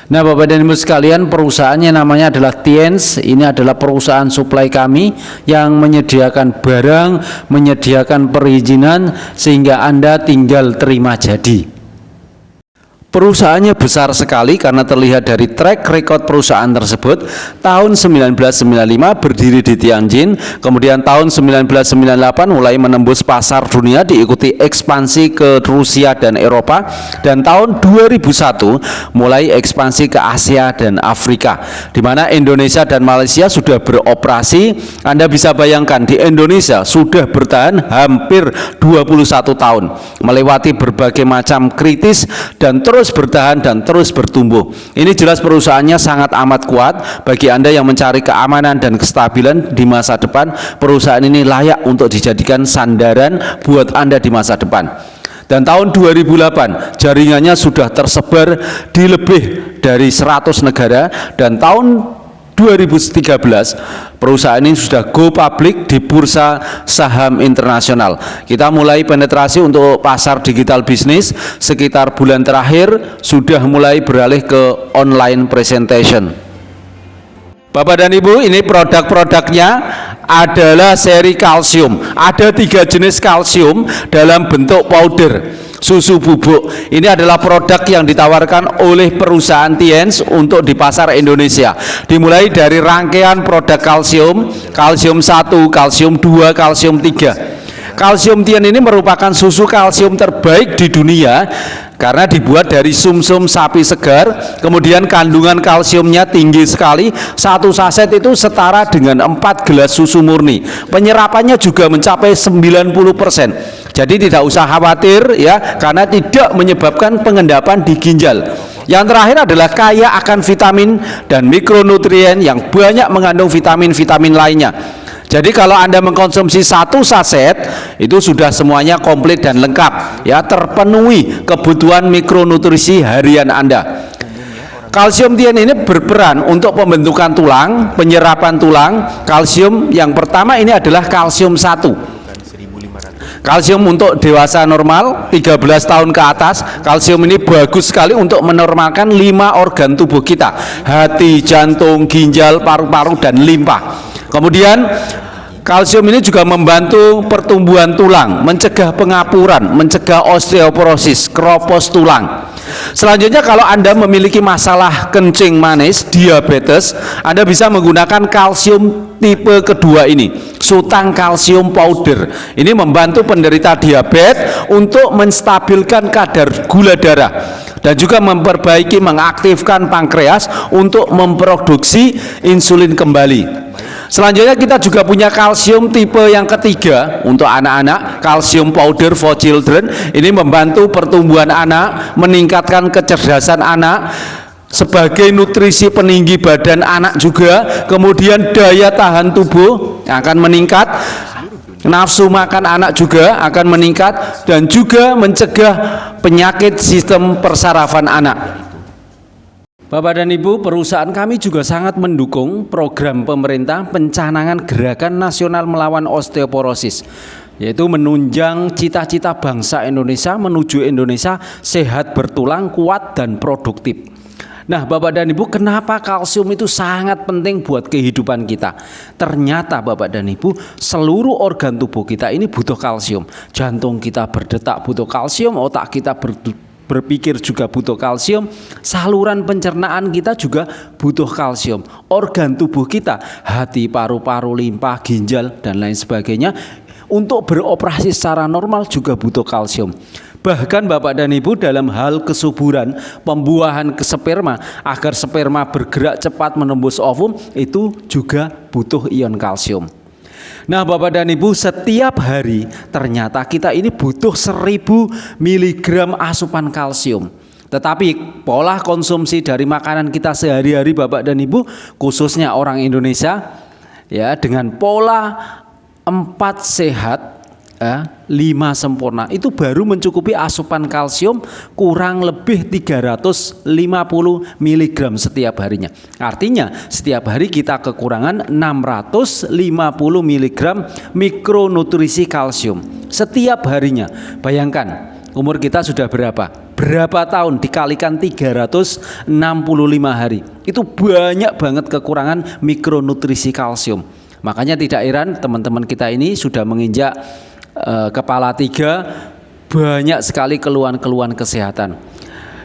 Nah Bapak dan Ibu sekalian, perusahaannya namanya adalah Tiens. Ini adalah perusahaan suplai kami yang menyediakan barang, menyediakan perizinan, sehingga Anda tinggal terima jadi. Perusahaannya besar sekali karena terlihat dari track record perusahaan tersebut. Tahun 1995 berdiri di Tianjin, kemudian tahun 1998 mulai menembus pasar dunia, diikuti ekspansi ke Rusia dan Eropa, dan tahun 2001 mulai ekspansi ke Asia dan Afrika, di mana Indonesia dan Malaysia sudah beroperasi. Anda bisa bayangkan di Indonesia sudah bertahan hampir 21 tahun, melewati berbagai macam kritis dan terus bertahan dan terus bertumbuh. Ini jelas perusahaannya sangat amat kuat. Bagi Anda yang mencari keamanan dan kestabilan di masa depan, perusahaan ini layak untuk dijadikan sandaran buat Anda di masa depan. Dan tahun 2008 jaringannya sudah tersebar di lebih dari 100 negara, dan tahun 2013 perusahaan ini sudah go public di bursa saham internasional. Kita mulai penetrasi untuk pasar digital bisnis sekitar bulan terakhir, sudah mulai beralih ke online presentation. Bapak dan Ibu, ini produk-produknya adalah seri kalsium. Ada 3 jenis kalsium dalam bentuk powder, susu bubuk. Ini adalah produk yang ditawarkan oleh perusahaan Tiens untuk di pasar Indonesia. Dimulai dari rangkaian produk kalsium, kalsium 1, kalsium 2, kalsium 3. Kalsium Tiens ini merupakan susu kalsium terbaik di dunia karena dibuat dari sumsum sapi segar, kemudian kandungan kalsiumnya tinggi sekali. Satu saset itu setara dengan 4 gelas susu murni. Penyerapannya juga mencapai 90%. Jadi tidak usah khawatir ya, karena tidak menyebabkan pengendapan di ginjal. Yang terakhir adalah kaya akan vitamin dan mikronutrien yang banyak mengandung vitamin-vitamin lainnya. Jadi kalau Anda mengkonsumsi 1 saset itu sudah semuanya komplit dan lengkap, ya, terpenuhi kebutuhan mikronutrisi harian Anda. Kalsium tian ini berperan untuk pembentukan tulang, penyerapan tulang. Kalsium yang pertama ini adalah kalsium 1. Kalsium untuk dewasa normal 13 tahun ke atas. Kalsium ini bagus sekali untuk menormalkan 5 organ tubuh kita: hati, jantung, ginjal, paru-paru, dan limpa. Kemudian kalsium ini juga membantu pertumbuhan tulang, mencegah pengapuran, mencegah osteoporosis, keropos tulang. Selanjutnya, kalau Anda memiliki masalah kencing manis, diabetes, Anda bisa menggunakan kalsium tipe kedua ini, Sutang kalsium powder. Ini membantu penderita diabetes untuk menstabilkan kadar gula darah dan juga memperbaiki, mengaktifkan pankreas untuk memproduksi insulin kembali. Selanjutnya kita juga punya kalsium tipe yang ketiga untuk anak-anak, kalsium powder for children. Ini membantu pertumbuhan anak, meningkatkan kecerdasan anak, sebagai nutrisi peninggi badan anak juga. Kemudian daya tahan tubuh akan meningkat, nafsu makan anak juga akan meningkat, dan juga mencegah penyakit sistem persarafan anak. Bapak dan Ibu, perusahaan kami juga sangat mendukung program pemerintah pencanangan Gerakan Nasional Melawan Osteoporosis, yaitu menunjang cita-cita bangsa Indonesia menuju Indonesia sehat, bertulang, kuat, dan produktif. Nah, Bapak dan Ibu, kenapa kalsium itu sangat penting buat kehidupan kita? Ternyata Bapak dan Ibu, seluruh organ tubuh kita ini butuh kalsium. Jantung kita berdetak butuh kalsium, otak kita berpikir juga butuh kalsium, saluran pencernaan kita juga butuh kalsium, organ tubuh kita, hati, paru-paru, limpa, ginjal, dan lain sebagainya, untuk beroperasi secara normal juga butuh kalsium. Bahkan Bapak dan Ibu, dalam hal kesuburan, pembuahan ke sperma, agar sperma bergerak cepat menembus ovum, itu juga butuh ion kalsium. Nah, Bapak dan Ibu, setiap hari ternyata kita ini butuh 1000 mg asupan kalsium. Tetapi pola konsumsi dari makanan kita sehari-hari Bapak dan Ibu, khususnya orang Indonesia, ya, dengan pola 4 sehat, 5 sempurna, itu baru mencukupi asupan kalsium kurang lebih 350 mg setiap harinya. Artinya setiap hari kita kekurangan 650 mg mikronutrisi kalsium setiap harinya. Bayangkan umur kita sudah berapa tahun dikalikan 365 hari, itu banyak banget kekurangan mikronutrisi kalsium. Makanya tidak heran teman-teman kita ini sudah menginjak kepala 3, banyak sekali keluhan-keluhan kesehatan.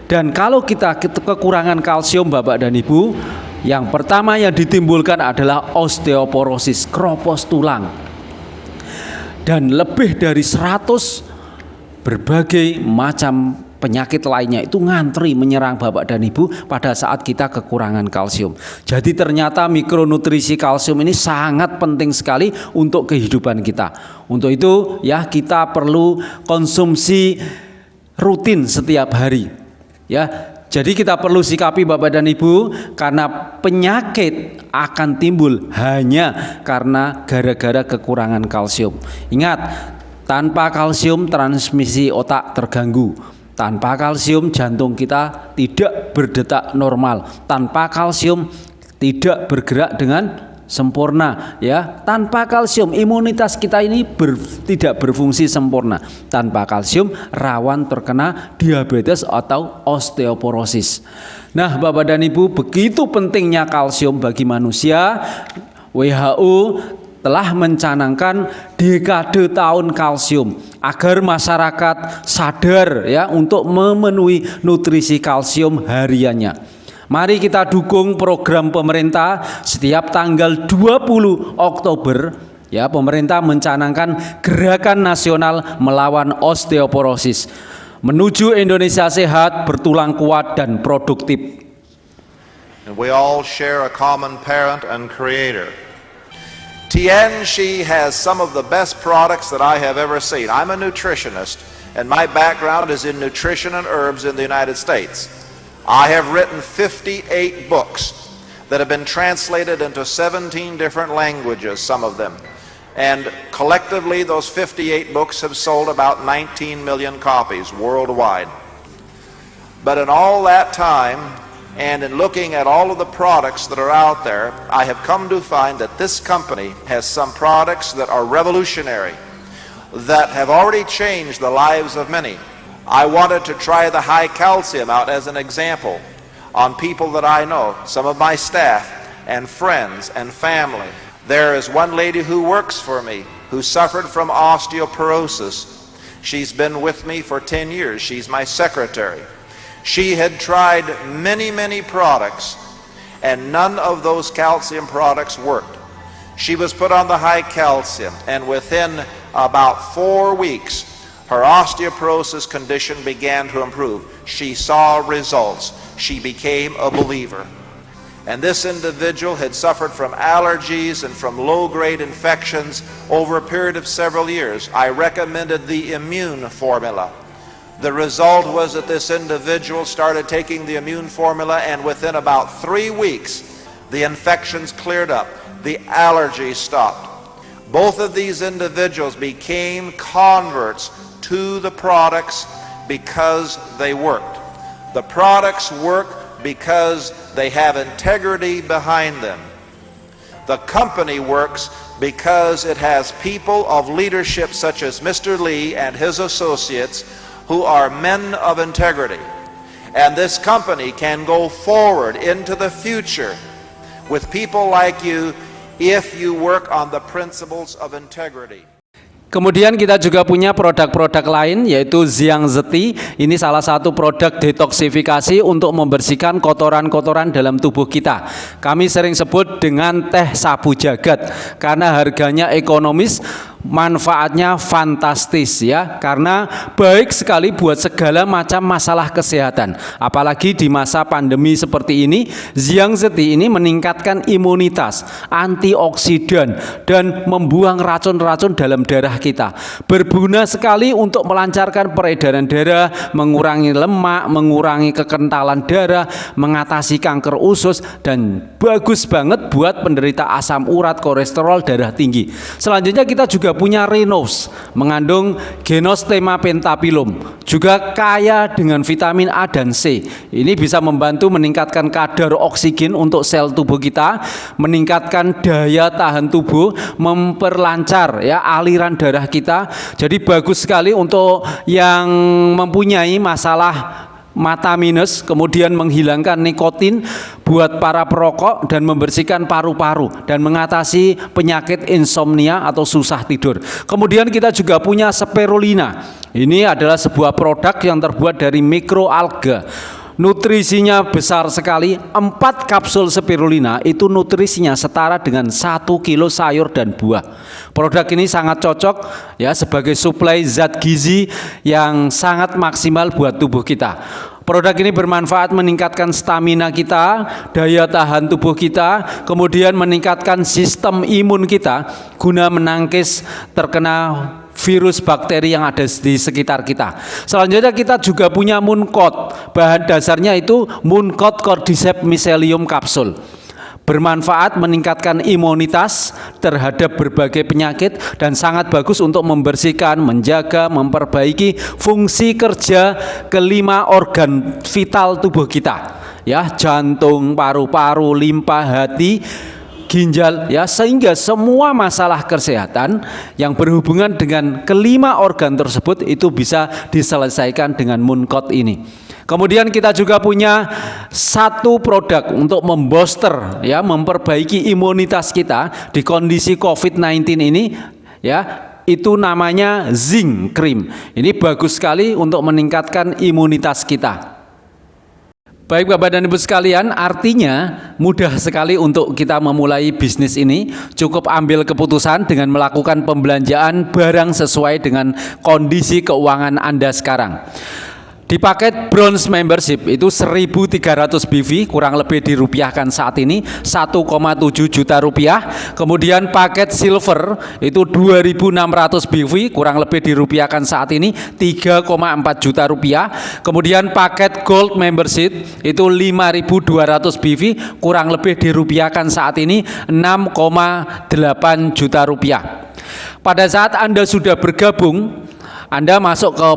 Dan kalau kita kekurangan kalsium Bapak dan Ibu, yang pertama yang ditimbulkan adalah osteoporosis, keropos tulang, dan lebih dari 100 berbagai macam penyakit lainnya itu ngantri menyerang Bapak dan Ibu pada saat kita kekurangan kalsium. Jadi ternyata mikronutrisi kalsium ini sangat penting sekali untuk kehidupan kita. Untuk itu ya, kita perlu konsumsi rutin setiap hari. Ya, jadi kita perlu sikapi Bapak dan Ibu, karena penyakit akan timbul hanya karena gara-gara kekurangan kalsium. Ingat, tanpa kalsium transmisi otak terganggu. Tanpa kalsium jantung kita tidak berdetak normal. Tanpa kalsium tidak bergerak dengan sempurna, ya. Tanpa kalsium imunitas kita ini tidak berfungsi sempurna. Tanpa kalsium rawan terkena diabetes atau osteoporosis. Nah, Bapak dan Ibu, begitu pentingnya kalsium bagi manusia. WHO telah mencanangkan dekade tahun kalsium agar masyarakat sadar ya untuk memenuhi nutrisi kalsium hariannya. Mari kita dukung program pemerintah. Setiap tanggal 20 Oktober ya, pemerintah mencanangkan Gerakan Nasional Melawan Osteoporosis menuju Indonesia sehat, bertulang kuat, dan produktif. And we all share a common parent and creator. Tianxi has some of the best products that I have ever seen. I'm a nutritionist, and my background is in nutrition and herbs in the United States. I have written 58 books that have been translated into 17 different languages, some of them. And collectively, those 58 books have sold about 19 million copies worldwide. But in all that time, and in looking at all of the products that are out there, I have come to find that this company has some products that are revolutionary, that have already changed the lives of many. I wanted to try the high calcium out as an example on people that I know, some of my staff and friends and family. There is one lady who works for me who suffered from osteoporosis. She's been with me for 10 years. She's my secretary. She had tried many products, and none of those calcium products worked. She was put on the high calcium, and within about 4 weeks, her osteoporosis condition began to improve. She saw results. She became a believer. And this individual had suffered from allergies and from low-grade infections over a period of several years. I recommended the immune formula. The result was that this individual started taking the immune formula, and within about 3 weeks, the infections cleared up, the allergies stopped. Both of these individuals became converts to the products because they worked. The products work because they have integrity behind them. The company works because it has people of leadership such as Mr. Lee and his associates who are men of integrity. And this company can go forward into the future with people like you if you work on the principles of integrity. Kemudian kita juga punya produk-produk lain, yaitu Xiangzeti. Ini salah satu produk detoksifikasi untuk membersihkan kotoran-kotoran dalam tubuh kita. Kami sering sebut dengan teh sabu jagat karena harganya ekonomis, manfaatnya fantastis ya, karena baik sekali buat segala macam masalah kesehatan. Apalagi di masa pandemi seperti ini, Xiangzeti ini meningkatkan imunitas, antioksidan, dan membuang racun-racun dalam darah kita. Berguna sekali untuk melancarkan peredaran darah, mengurangi lemak, mengurangi kekentalan darah, mengatasi kanker usus, dan bagus banget buat penderita asam urat, kolesterol, darah tinggi. Selanjutnya kita juga punya Renose, mengandung Genostema pentapilum, juga kaya dengan vitamin A dan C. Ini bisa membantu meningkatkan kadar oksigen untuk sel tubuh kita, meningkatkan daya tahan tubuh, memperlancar ya aliran darah kita. Jadi bagus sekali untuk yang mempunyai masalah mata minus, kemudian menghilangkan nikotin buat para perokok dan membersihkan paru-paru dan mengatasi penyakit insomnia atau susah tidur. Kemudian kita juga punya spirulina. Ini adalah sebuah produk yang terbuat dari mikroalga. Nutrisinya besar sekali. 4 kapsul spirulina itu nutrisinya setara dengan 1 kilo sayur dan buah. Produk ini sangat cocok ya sebagai suplai zat gizi yang sangat maksimal buat tubuh kita. Produk ini bermanfaat meningkatkan stamina kita, daya tahan tubuh kita, kemudian meningkatkan sistem imun kita guna menangkis terkena virus bakteri yang ada di sekitar kita. Selanjutnya kita juga punya Mooncott. Bahan dasarnya itu Mooncott Cordyceps Mycelium kapsul. Bermanfaat meningkatkan imunitas terhadap berbagai penyakit dan sangat bagus untuk membersihkan, menjaga, memperbaiki fungsi kerja kelima organ vital tubuh kita. Ya, jantung, paru-paru, limpa, hati, ginjal ya, sehingga semua masalah kesehatan yang berhubungan dengan kelima organ tersebut itu bisa diselesaikan dengan Mooncott ini. Kemudian kita juga punya satu produk untuk membooster ya, memperbaiki imunitas kita di kondisi COVID-19 ini ya, itu namanya Zinc Cream. Ini bagus sekali untuk meningkatkan imunitas kita. Baik Bapak dan Ibu sekalian, artinya mudah sekali untuk kita memulai bisnis ini. Cukup ambil keputusan dengan melakukan pembelanjaan barang sesuai dengan kondisi keuangan Anda sekarang. Di paket bronze membership itu 1.300 BV, kurang lebih dirupiahkan saat ini 1,7 juta rupiah. Kemudian paket silver itu 2.600 BV, kurang lebih dirupiahkan saat ini 3,4 juta rupiah. Kemudian paket gold membership itu 5.200 BV, kurang lebih dirupiahkan saat ini 6,8 juta rupiah. Pada saat Anda sudah bergabung, Anda masuk ke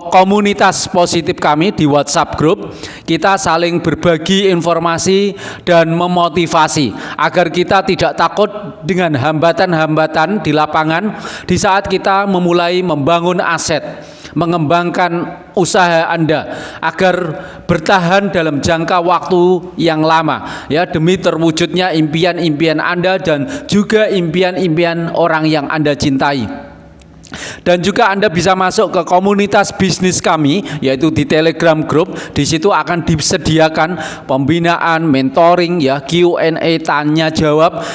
komunitas positif kami di WhatsApp group, kita saling berbagi informasi dan memotivasi agar kita tidak takut dengan hambatan-hambatan di lapangan di saat kita memulai membangun aset, mengembangkan usaha Anda agar bertahan dalam jangka waktu yang lama, ya, demi terwujudnya impian-impian Anda dan juga impian-impian orang yang Anda cintai. Dan juga Anda bisa masuk ke komunitas bisnis kami, yaitu di Telegram Group. Di situ akan disediakan pembinaan, mentoring, ya, Q&A, tanya jawab,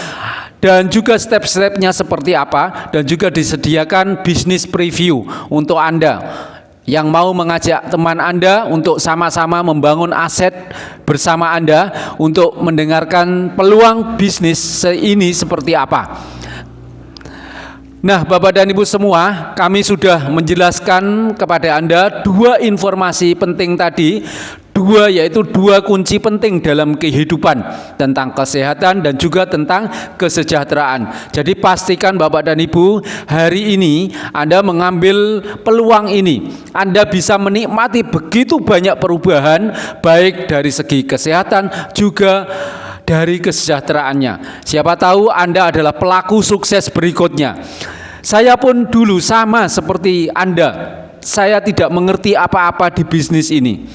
dan juga step-stepnya seperti apa, dan juga disediakan bisnis preview untuk Anda yang mau mengajak teman Anda untuk sama-sama membangun aset bersama Anda untuk mendengarkan peluang bisnis ini seperti apa. Nah, Bapak dan Ibu semua, kami sudah menjelaskan kepada Anda dua informasi penting tadi, yaitu dua kunci penting dalam kehidupan, tentang kesehatan dan juga tentang kesejahteraan. Jadi pastikan Bapak dan Ibu, hari ini Anda mengambil peluang ini. Anda bisa menikmati begitu banyak perubahan, baik dari segi kesehatan juga dari kesejahteraannya. Siapa tahu Anda adalah pelaku sukses berikutnya. Saya pun dulu sama seperti Anda. Saya tidak mengerti apa-apa di bisnis ini.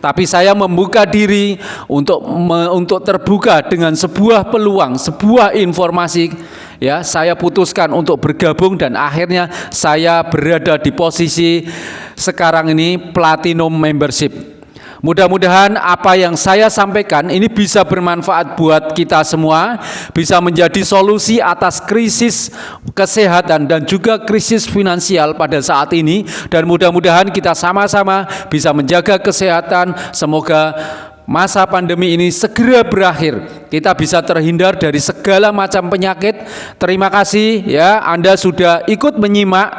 Tapi saya membuka diri untuk terbuka dengan sebuah peluang, sebuah informasi, ya, saya putuskan untuk bergabung dan akhirnya saya berada di posisi sekarang ini Platinum Membership. Mudah-mudahan apa yang saya sampaikan ini bisa bermanfaat buat kita semua, bisa menjadi solusi atas krisis kesehatan dan juga krisis finansial pada saat ini, dan mudah-mudahan kita sama-sama bisa menjaga kesehatan. Semoga masa pandemi ini segera berakhir, kita bisa terhindar dari segala macam penyakit. Terima kasih, ya, Anda sudah ikut menyimak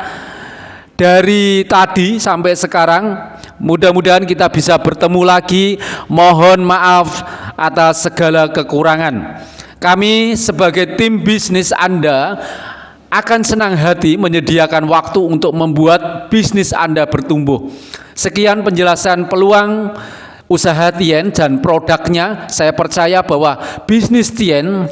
dari tadi sampai sekarang. Mudah-mudahan kita bisa bertemu lagi. Mohon maaf atas segala kekurangan. Kami sebagai tim bisnis Anda akan senang hati menyediakan waktu untuk membuat bisnis Anda bertumbuh. Sekian penjelasan peluang usaha Tien dan produknya. Saya percaya bahwa bisnis Tien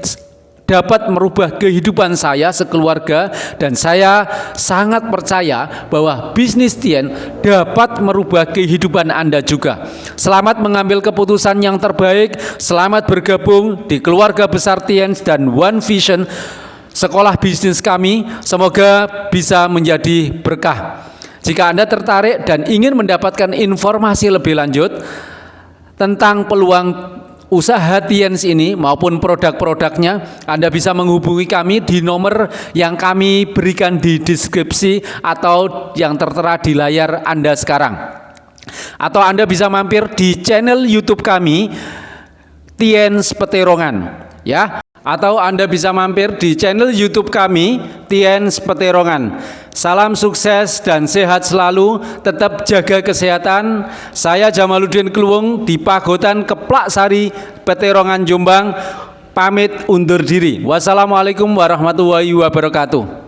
dapat merubah kehidupan saya sekeluarga, dan saya sangat percaya bahwa bisnis Tien dapat merubah kehidupan Anda juga. Selamat mengambil keputusan yang terbaik. Selamat bergabung di keluarga besar Tien dan One Vision, sekolah bisnis kami. Semoga bisa menjadi berkah. Jika Anda tertarik dan ingin mendapatkan informasi lebih lanjut tentang peluang usaha Tiens ini maupun produk-produknya, Anda bisa menghubungi kami di nomor yang kami berikan di deskripsi atau yang tertera di layar Anda sekarang. Atau Anda bisa mampir di channel YouTube kami Tiens Peterongan, ya. Atau Anda bisa mampir di channel YouTube kami Tiens Peterongan. Salam sukses dan sehat selalu. Tetap jaga kesehatan. Saya Jamaluddin Kluwung di Pagotan Keplak Sari, Peterongan, Jombang, pamit undur diri. Wassalamualaikum warahmatullahi wabarakatuh.